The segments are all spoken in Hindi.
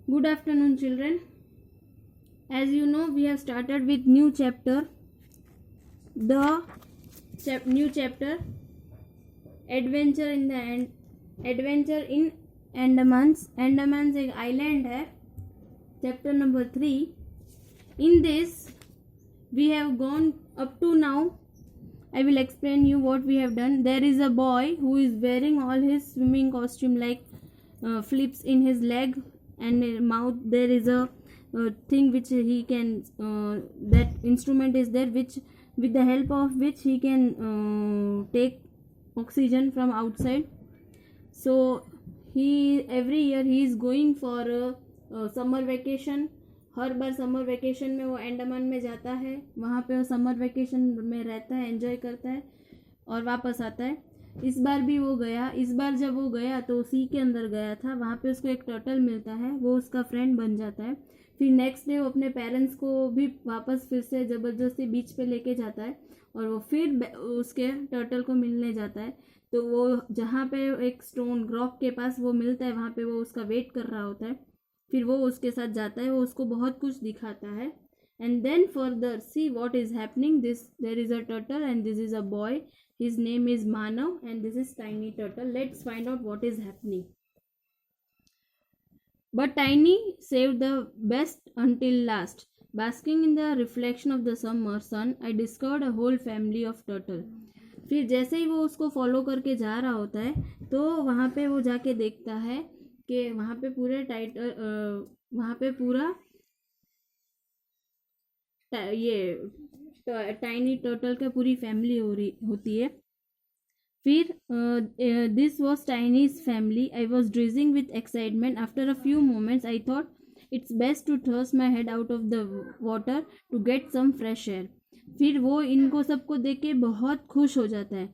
Good afternoon, children. As you know, we have started with new chapter. The new chapter, Adventure in Andamans. Andamans एक island है. Chapter number 3. In this, we have gone up to now. I will explain you what we have done. There is a boy who is wearing all his swimming costume like flips in his leg and mouth. There is a thing which he can that instrument is there which with the help of which he can take oxygen from outside. So he every year he is going for a summer vacation. Her bar summer vacation में वो अंडमान में जाता है, वहाँ पे वो समर वेकेशन में रहता है, एंजॉय करता है और वापस आता है. इस बार भी वो गया. इस बार जब वो गया तो सी के अंदर गया था. वहाँ पे उसको एक टर्टल मिलता है, वो उसका फ्रेंड बन जाता है. फिर नेक्स्ट डे वो अपने पेरेंट्स को भी वापस फिर से ज़बरदस्ती बीच पे लेके जाता है और वो फिर उसके टर्टल को मिलने जाता है. तो वो जहाँ पे एक स्टोन रॉक के पास वो मिलता है, वहाँ पे वो उसका वेट कर रहा होता है. फिर वो उसके साथ जाता है, वो उसको बहुत कुछ दिखाता है. And then further see what is happening. There is a turtle and this is a boy. His name is Manav and this is Tiny turtle. Let's find out what is happening. But Tiny saved the best until last. Basking in the reflection of the summer sun, I discovered a whole family of turtle. फिर जैसे ही वो उसको फॉलो करके जा रहा होता है तो वहाँ पे वो जाके देखता है कि वहाँ पे पूरा ये टाइनी टर्टल का पूरी फैमिली होती है. फिर this was Tiny's family. I was drizzling with excitement. After a few moments I thought it's best to thrust my head out of the water to get some fresh air. फिर वो इनको सबको देख के बहुत खुश हो जाता है.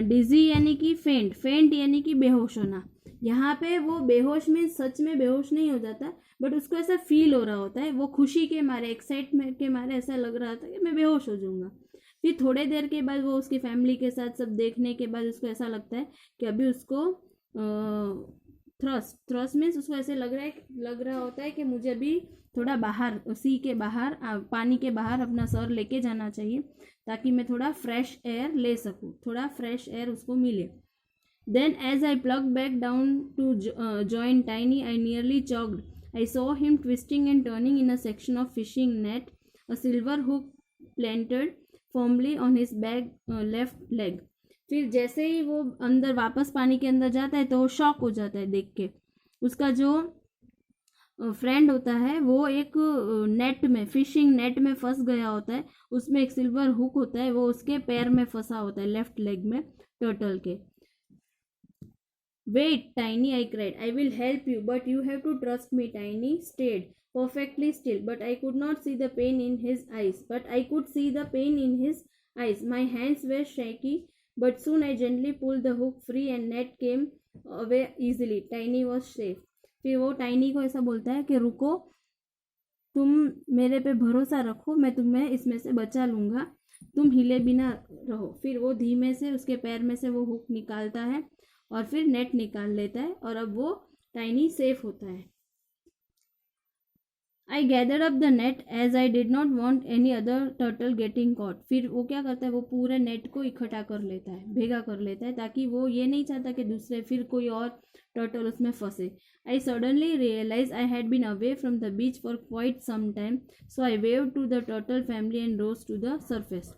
डिजी यानी कि फेंट यानी कि बेहोश होना. यहाँ पे वो बेहोश में सच में बेहोश नहीं हो जाता, बट उसको ऐसा फील हो रहा होता है. वो खुशी के मारे, एक्साइटमेंट के मारे ऐसा लग रहा था कि मैं बेहोश हो जाऊंगा. फिर थोड़े देर के बाद वो उसकी फैमिली के साथ सब देखने के बाद उसको ऐसा लगता है कि अभी उसको थ्रस्ट मीन्स उसको ऐसे लग रहा होता है कि मुझे अभी थोड़ा बाहर सी के बाहर पानी के बाहर अपना सर लेके जाना चाहिए ताकि मैं थोड़ा फ्रेश एयर ले सकूँ, थोड़ा फ्रेश एयर उसको मिले. Then as I plugged back down to join Tiny, I nearly choked. I saw him twisting and turning in a section of fishing net, a silver hook planted firmly on his left leg. फिर जैसे ही वो अंदर वापस पानी के अंदर जाता है तो वो शॉक हो जाता है देख के. उसका जो फ्रेंड होता है वो एक नेट में, फिशिंग नेट में फंस गया होता है. उसमें एक सिल्वर हुक होता है, वो उसके पैर में फंसा होता है, लेफ्ट लेग में, टर्टल के. Wait, Tiny, I cried. I will help you, but you have to trust me. Tiny stayed perfectly still, but I could not see the pain in his eyes. My hands were shaky, but soon I gently pulled the hook free and net came away easily. Tiny was safe. फिर वो टाइनी को ऐसा बोलता है कि रुको, तुम मेरे पे भरोसा रखो, मैं तुम्हें इसमें से बचा लूँगा, तुम हिले बिना रहो. फिर वो धीमे से उसके पैर में से वो हुक निकालता है और फिर नेट निकाल लेता है और अब वो टाइनी सेफ होता है. I gather up the net as I did not want any other turtle getting caught. फिर वो क्या करता है, वो पूरे नेट को इकट्ठा कर लेता है, भेगा कर लेता है, ताकि वो ये नहीं चाहता कि दूसरे फिर कोई और टर्टल उसमें फंसे. I suddenly realise I had been away from the beach for quite some time, so I wave to the turtle family and rose to the surface.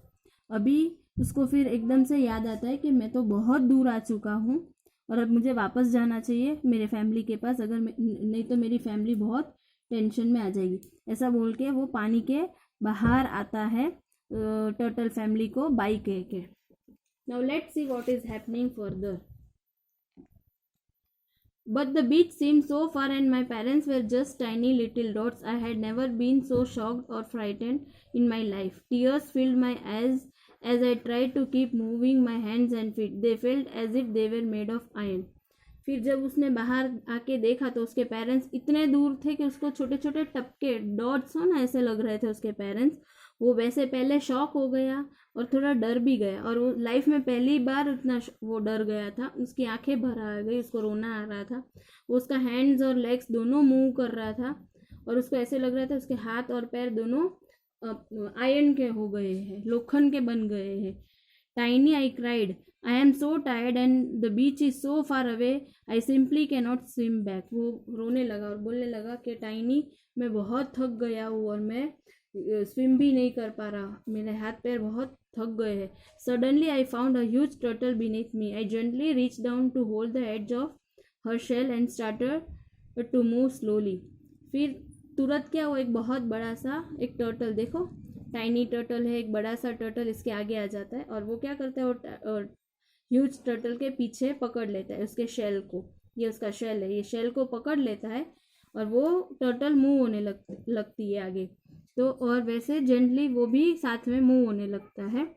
अभी उसको फिर एकदम से याद आता है कि मैं तो बहुत दूर आ चुका हूँ और अब मुझे वापस जाना चाहिए मेरे फैमिली के पास, अगर नहीं तो मेरी फैमिली बहुत टेंशन में आ जाएगी. ऐसा बोल के वो पानी के बाहर आता है टर्टल फैमिली को बाय कह के. Now let's see what is happening further. But the beach seemed so far and my parents were just tiny little dots. I had never been so shocked or frightened in my life. Tears filled my eyes as I tried to keep moving my hands and feet. They felt as if they were made of iron. फिर जब उसने बाहर आके देखा तो उसके पेरेंट्स इतने दूर थे कि उसको छोटे छोटे टपके, डॉट्स हो ना, ऐसे लग रहे थे उसके पेरेंट्स. वो वैसे पहले शॉक हो गया, और थोड़ा डर भी गया, और वो लाइफ में पहली बार उतना वो डर गया था, उसकी आंखें भर आ गई, उसको रोना आ रहा था, वो उसका हैंड्स और लेग्स दोनों मूव कर रहा था, और उसको ऐसे लग रहा था उसके हाथ और पैर दोनों आयरन के हो गए हैं, लोखंड के बन गए हैं। Tiny, I cried, I am so tired and the beach is so far away, I simply can not swim back. वो रोने लगा और बोलने लगा कि टाइनी, मैं बहुत थक गया हूँ और मैं स्विम भी नहीं कर पा रहा, मेरे हाथ पैर बहुत थक गए हैं। Suddenly I found a huge turtle beneath me, I gently reach down to hold the edge of her shell and started to move slowly. फिर तुरंत क्या हुआ, एक बहुत बड़ा सा एक टर्टल, देखो टाइनी टर्टल है, एक बड़ा सा टर्टल इसके आगे आ जाता है, और वो क्या करता है, वो ह्यूज टर्टल के पीछे पकड़ लेता है उसके शेल को, ये उसका शेल है, ये शेल को पकड़ लेता है और वो टर्टल मूव होने लगती है आगे, तो और वैसे जेंटली वो भी साथ में मूव होने लगता है।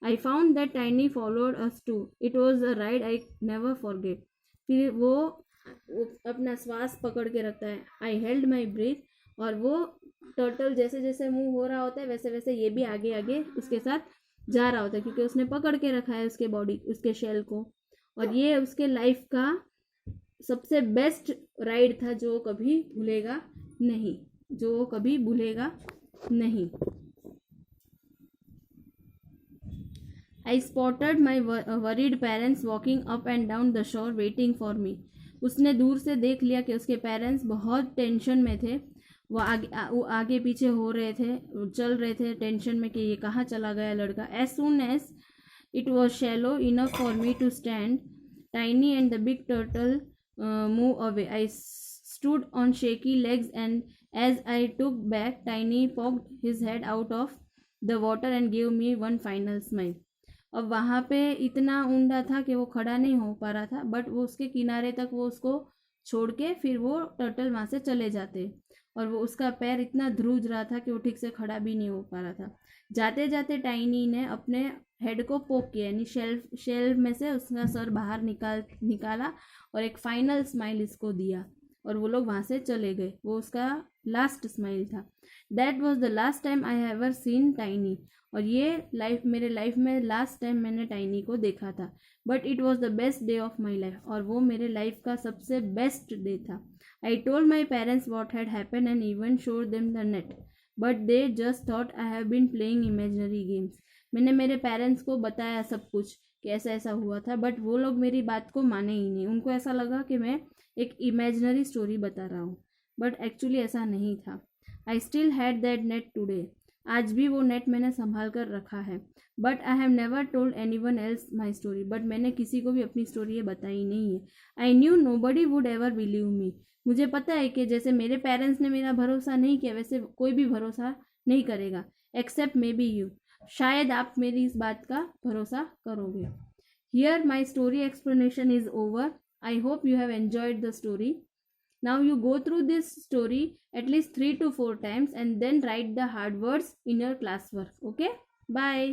I found that Tiny followed us too, it was a ride I never forget. फिर वो अपना श्वास पकड़ के रखता है, आई हेल्ड माई ब्रीथ, और वो टर्टल जैसे जैसे मूव हो रहा होता है वैसे वैसे ये भी आगे आगे उसके साथ जा रहा होता है, क्योंकि उसने पकड़ के रखा है उसके बॉडी, उसके शेल को, और ये उसके लाइफ का सबसे बेस्ट राइड था जो कभी भूलेगा नहीं, जो कभी भूलेगा नहीं। आई spotted my worried parents walking up and down the shore waiting for me. उसने दूर से देख लिया कि उसके पेरेंट्स बहुत टेंशन में थे, वो आगे पीछे हो रहे थे, चल रहे थे टेंशन में कि ये कहाँ चला गया लड़का। As soon as it was shallow enough for me to stand Tiny and the big turtle move away, I stood on shaky legs, and as I took back, Tiny poked his head out of the water and gave me one final smile. अब वहाँ पे इतना ऊंडा था कि वो खड़ा नहीं हो पा रहा था, बट वो उसके किनारे तक वो उसको छोड़ के फिर वो टर्टल वहाँ से चले जाते, और वो उसका पैर इतना ध्रुज रहा था कि वो ठीक से खड़ा भी नहीं हो पा रहा था। जाते जाते टाइनी ने अपने हेड को पोक किया, यानी शेल में से उसका सर बाहर निकाला और एक फाइनल स्माइल इसको दिया, और वो लोग वहाँ से चले गए। वो उसका लास्ट स्माइल था। That was the last time I have seen tiny, और ये मेरे लाइफ में लास्ट टाइम मैंने टाइनी को देखा था। But it was the best day of my life, और वो मेरे लाइफ का सबसे बेस्ट डे था। I told my parents what had happen and even showed them the net, but they just thought I have been playing imaginary games. मैंने मेरे पेरेंट्स को बताया सब कुछ कि ऐसा ऐसा हुआ था, बट वो लोग मेरी बात को माने ही नहीं। उनको ऐसा लगा कि मैं एक इमेजिनरी स्टोरी बता रहा हूँ, बट एक्चुअली ऐसा नहीं था। I still had that net today, आज भी वो नेट मैंने संभाल कर रखा है। But I have never told any one else my story, but मैंने किसी को भी अपनी स्टोरी ये बताई नहीं है। I knew nobody would ever believe me, मुझे पता है कि जैसे मेरे पेरेंट्स ने मेरा भरोसा नहीं किया, वैसे कोई भी भरोसा नहीं करेगा, एक्सेप्ट मे बी यू, शायद आप मेरी इस बात का भरोसा करोगे। Here my story explanation is over. I hope you have enjoyed the story. Now you go through this story at least 3 to 4 times and then write the hard words in your classwork. Okay? Bye.